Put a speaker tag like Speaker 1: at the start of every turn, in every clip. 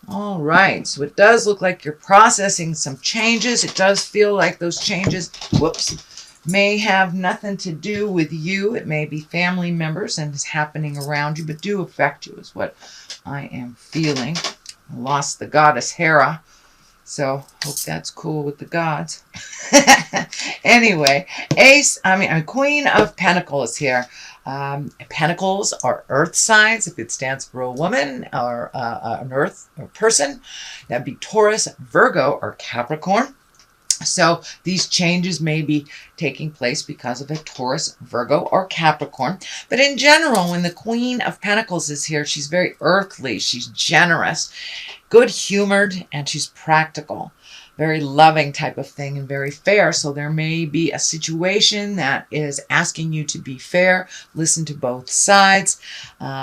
Speaker 1: All right, so it does look like you're processing some changes. It does feel like those changes, whoops, may have nothing to do with you. It may be family members and is happening around you, but do affect you is what I am feeling. I lost the goddess Hera, so hope that's cool with the gods. Anyway, Queen of Pentacles here. Pentacles are earth signs. If it stands for a woman or an earth or person, that'd be Taurus, Virgo, or Capricorn. So these changes may be taking place because of a Taurus, Virgo, or Capricorn. But in general, when the Queen of Pentacles is here, she's very earthly. She's generous, good-humored, and she's practical. Very loving type of thing and very fair. So there may be a situation that is asking you to be fair, listen to both sides,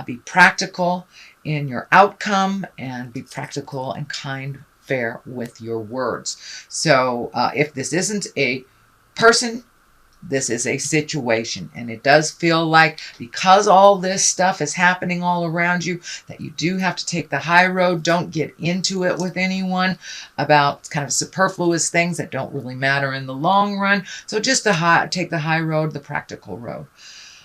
Speaker 1: be practical in your outcome, and be practical and kind, fair with your words. So if this isn't a person, this is a situation, and it does feel like because all this stuff is happening all around you that you do have to take the high road. Don't get into it with anyone about kind of superfluous things that don't really matter in the long run. So just take the high road, the practical road.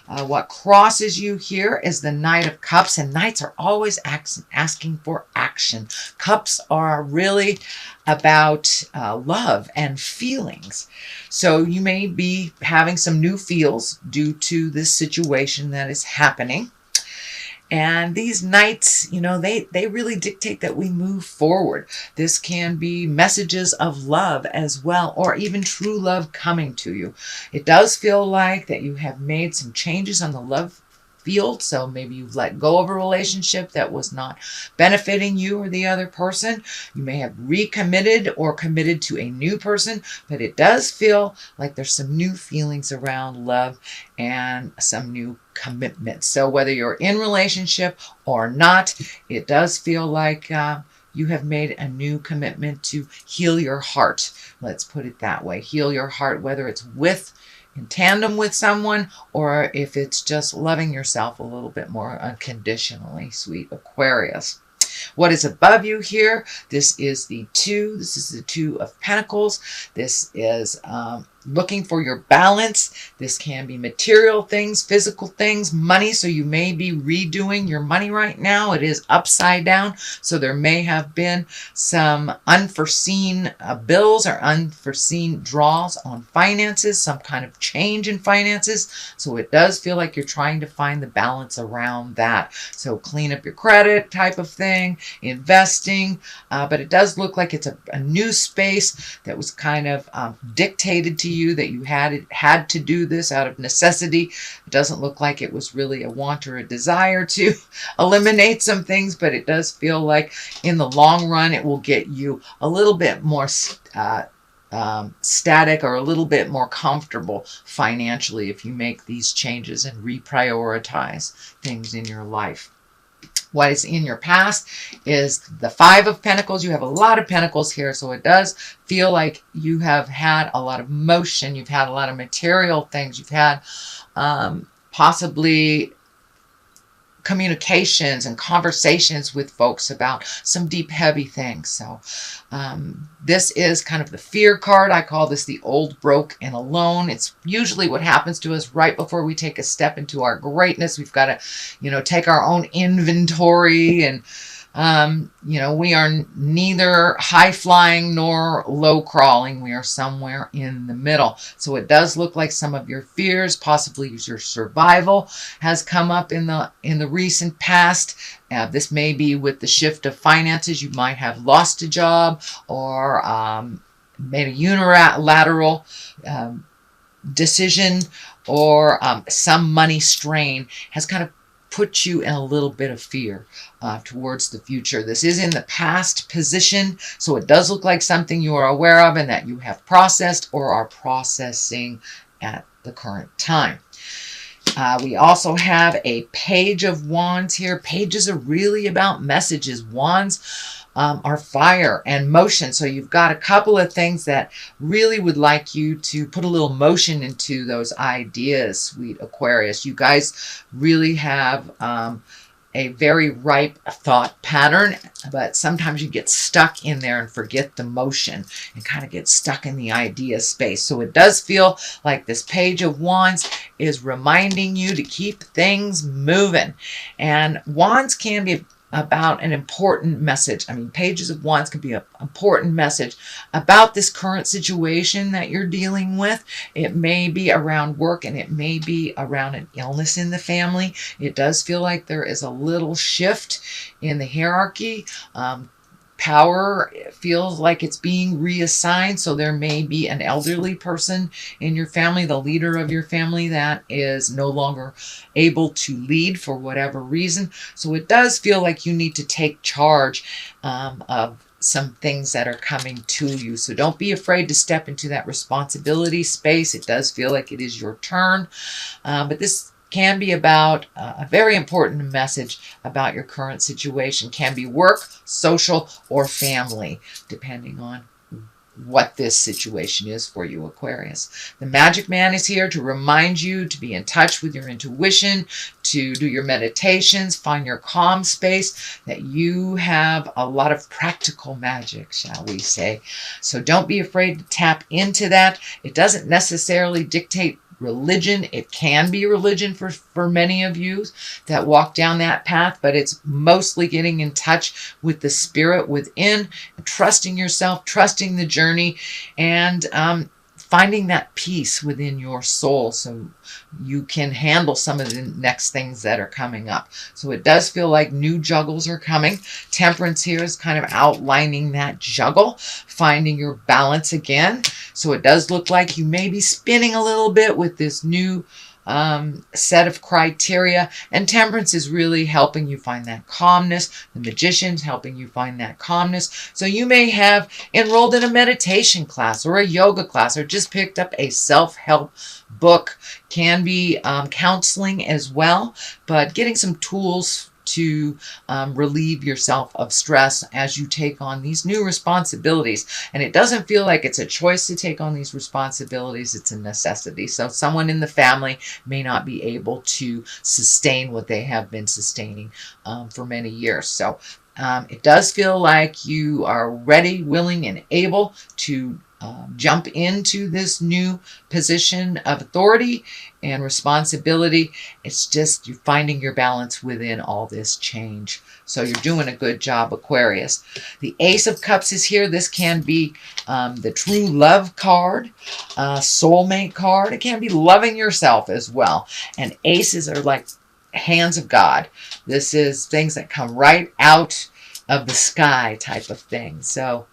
Speaker 1: What crosses you here is the Knight of Cups, and Knights are always asking for action. Cups are really about love and feelings. So you may be having some new feels due to this situation that is happening. And these Knights, they really dictate that we move forward. This can be messages of love as well, or even true love coming to you. It does feel like that you have made some changes on the love field. So maybe you've let go of a relationship that was not benefiting you or the other person. You may have recommitted or committed to a new person, but it does feel like there's some new feelings around love and some new commitment. So whether you're in relationship or not, it does feel like you have made a new commitment to heal your heart. Let's put it that way. Heal your heart, whether it's in tandem with someone, or if it's just loving yourself a little bit more unconditionally, sweet Aquarius. What is above you here? This is the Two. This is the Two of Pentacles. This is looking for your balance. This can be material things, physical things, money. So you may be redoing your money right now. It is upside down. So there may have been some unforeseen bills or unforeseen draws on finances, some kind of change in finances. So it does feel like you're trying to find the balance around that. So clean up your credit type of thing, investing. But it does look like it's a new space that was kind of dictated to you, that you had to do this out of necessity. It doesn't look like it was really a want or a desire to eliminate some things, but it does feel like in the long run it will get you a little bit more static or a little bit more comfortable financially if you make these changes and reprioritize things in your life. What is in your past is the Five of Pentacles. You have a lot of pentacles here, so it does feel like you have had a lot of motion. You've had a lot of material things. You've had possibly communications and conversations with folks about some deep, heavy things. So this is kind of the fear card. I call this the old, broke, and alone. It's usually what happens to us right before we take a step into our greatness. We've got to, take our own inventory, and we are neither high flying nor low crawling. We are somewhere in the middle. So it does look like some of your fears, possibly your survival, has come up in the recent past. This may be with the shift of finances. You might have lost a job or made a unilateral decision, or some money strain has kind of put you in a little bit of fear towards the future. This is in the past position, so it does look like something you are aware of and that you have processed or are processing at the current time. We also have a Page of Wands here. Pages are really about messages. Wands are fire and motion. So you've got a couple of things that really would like you to put a little motion into those ideas, sweet Aquarius. You guys really have a very ripe thought pattern, but sometimes you get stuck in there and forget the motion and kind of get stuck in the idea space. So it does feel like this Page of Wands is reminding you to keep things moving. And Wands can be about an important message. I mean, Pages of Wands can be an important message about this current situation that you're dealing with. It may be around work, and it may be around an illness in the family. It does feel like there is a little shift in the hierarchy. Power feels like it's being reassigned. So there may be an elderly person in your family, the leader of your family, that is no longer able to lead for whatever reason. So it does feel like you need to take charge of some things that are coming to you. So don't be afraid to step into that responsibility space. It does feel like it is your turn. But this can be about a very important message about your current situation. Can be work, social, or family, depending on what this situation is for you, Aquarius. The Magic Man is here to remind you to be in touch with your intuition, to do your meditations, find your calm space, that you have a lot of practical magic, shall we say. So don't be afraid to tap into that. It doesn't necessarily dictate religion. It can be religion for many of you that walk down that path, but it's mostly getting in touch with the spirit within, trusting yourself, trusting the journey, and finding that peace within your soul so you can handle some of the next things that are coming up. So it does feel like new juggles are coming. Temperance here is kind of outlining that juggle, finding your balance again. So it does look like you may be spinning a little bit with this new set of criteria, and Temperance is really helping you find that calmness. The Magician's helping you find that calmness. So you may have enrolled in a meditation class or a yoga class, or just picked up a self-help book. Can be counseling as well, but getting some tools to relieve yourself of stress as you take on these new responsibilities. And it doesn't feel like it's a choice to take on these responsibilities, it's a necessity. So someone in the family may not be able to sustain what they have been sustaining for many years. So it does feel like you are ready, willing, and able to jump into this new position of authority and responsibility. It's just you're finding your balance within all this change. So you're doing a good job, Aquarius. The Ace of Cups is here. This can be the true love card, soulmate card. It can be loving yourself as well. And aces are like hands of God. This is things that come right out of the sky type of thing. So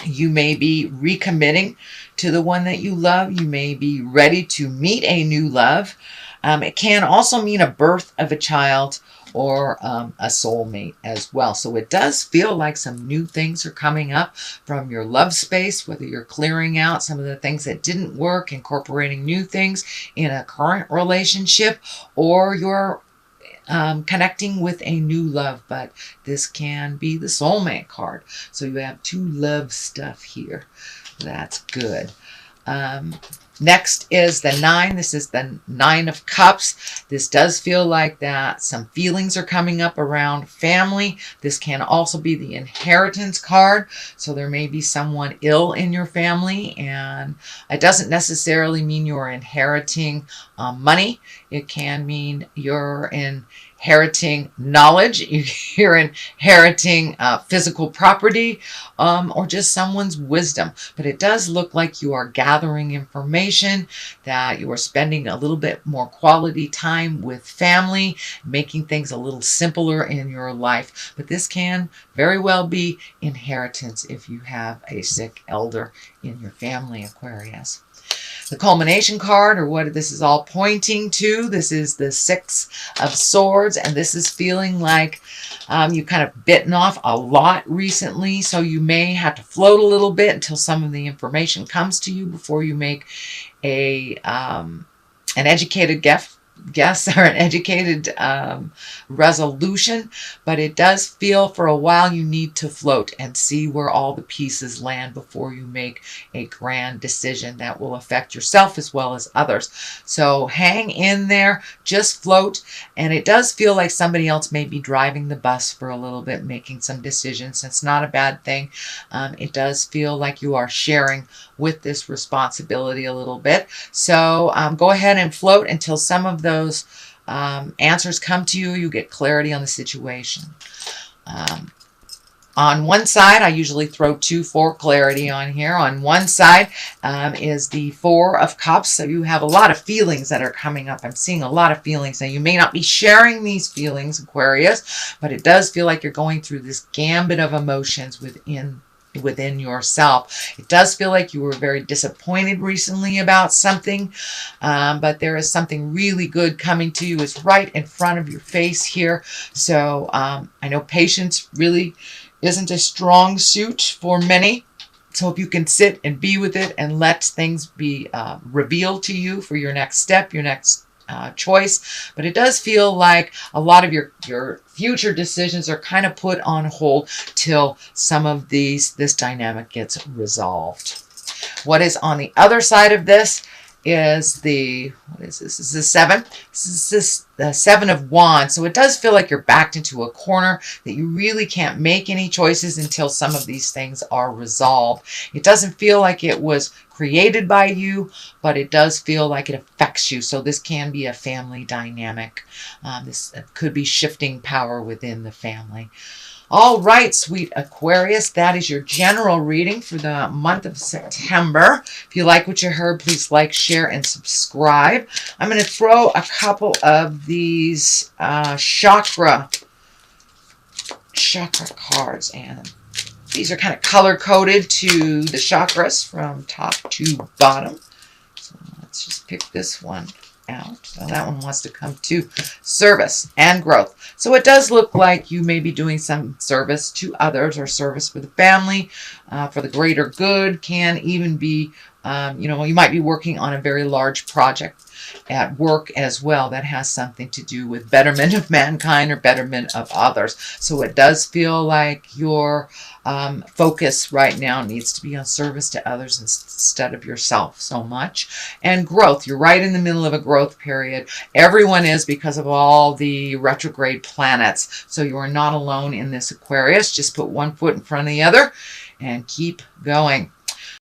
Speaker 1: you may be recommitting to the one that you love. You may be ready to meet a new love. It can also mean a birth of a child or a soulmate as well. So it does feel like some new things are coming up from your love space, whether you're clearing out some of the things that didn't work, incorporating new things in a current relationship, or you're connecting with a new love. But this can be the soulmate card. So you have two love stuff here. That's good. Next is the 9. This is the 9 of Cups. This does feel like that some feelings are coming up around family. This can also be the inheritance card. So there may be someone ill in your family, and it doesn't necessarily mean you're inheriting money. It can mean you're inheriting knowledge, you're inheriting physical property, or just someone's wisdom. But it does look like you are gathering information, that you are spending a little bit more quality time with family, making things a little simpler in your life. But this can very well be inheritance if you have a sick elder in your family, Aquarius. The culmination card, or what this is all pointing to, this is the 6 of Swords, and this is feeling like you kind of bitten off a lot recently, so you may have to float a little bit until some of the information comes to you before you make an educated guess, or an educated resolution, but it does feel for a while you need to float and see where all the pieces land before you make a grand decision that will affect yourself as well as others. So hang in there, just float, and it does feel like somebody else may be driving the bus for a little bit, making some decisions. It's not a bad thing. It does feel like you are sharing with this responsibility a little bit. So go ahead and float until some of those answers come to you. You get clarity on the situation. On one side, I usually throw 2 for clarity on here. On one side is the 4 of Cups. So you have a lot of feelings that are coming up. I'm seeing a lot of feelings. Now, you may not be sharing these feelings, Aquarius, but it does feel like you're going through this gambit of emotions within yourself. It does feel like you were very disappointed recently about something, but there is something really good coming to you. It's right in front of your face here. So I know patience really isn't a strong suit for many. So if you can sit and be with it and let things be revealed to you for your next step, your next choice. But it does feel like a lot of your future decisions are kind of put on hold till some of this dynamic gets resolved. What is on the other side of this is what is this? This is the 7. This is the 7 of Wands. So it does feel like you're backed into a corner, that you really can't make any choices until some of these things are resolved. It doesn't feel like it was created by you, but it does feel like it affects you. So this can be a family dynamic. This could be shifting power within the family. All right, sweet Aquarius, that is your general reading for the month of September. If you like what you heard, please like, share, and subscribe. I'm going to throw a couple of these chakra cards, and these are kind of color-coded to the chakras from top to bottom. So let's just pick this one out. So that one wants to come to service and growth. So it does look like you may be doing some service to others or service for the family, for the greater good. Can even be, you might be working on a very large project at work as well that has something to do with betterment of mankind or betterment of others. So it does feel like your focus right now needs to be on service to others instead of yourself so much. And growth, you're right in the middle of a growth period. Everyone is, because of all the retrograde planets. So you are not alone in this, Aquarius. Just put one foot in front of the other and keep going.